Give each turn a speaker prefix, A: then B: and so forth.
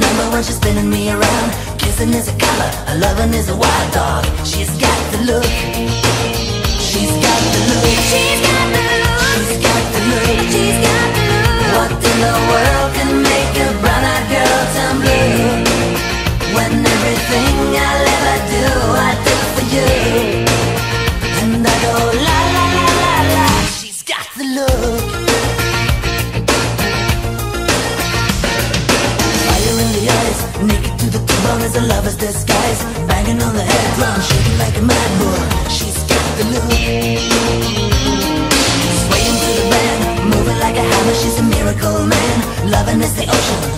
A: remember when she's spinning me around. Kissing is a color, her loving is a wild dog. She's got the look. She's got the look. She's got the look. She's got the look. She's got the look. What in the world can make a brown-eyed girl turn blue? When everything I'll ever do, I do for you. And I go la la la la la. She's got the look. Fire in the eyes, naked to the bone as a lover's disguise. Banging on the head drum, shaking like a mad bull. She's got the look. Swaying to the band, moving like a hammer. She's a miracle man. Loving is the ocean,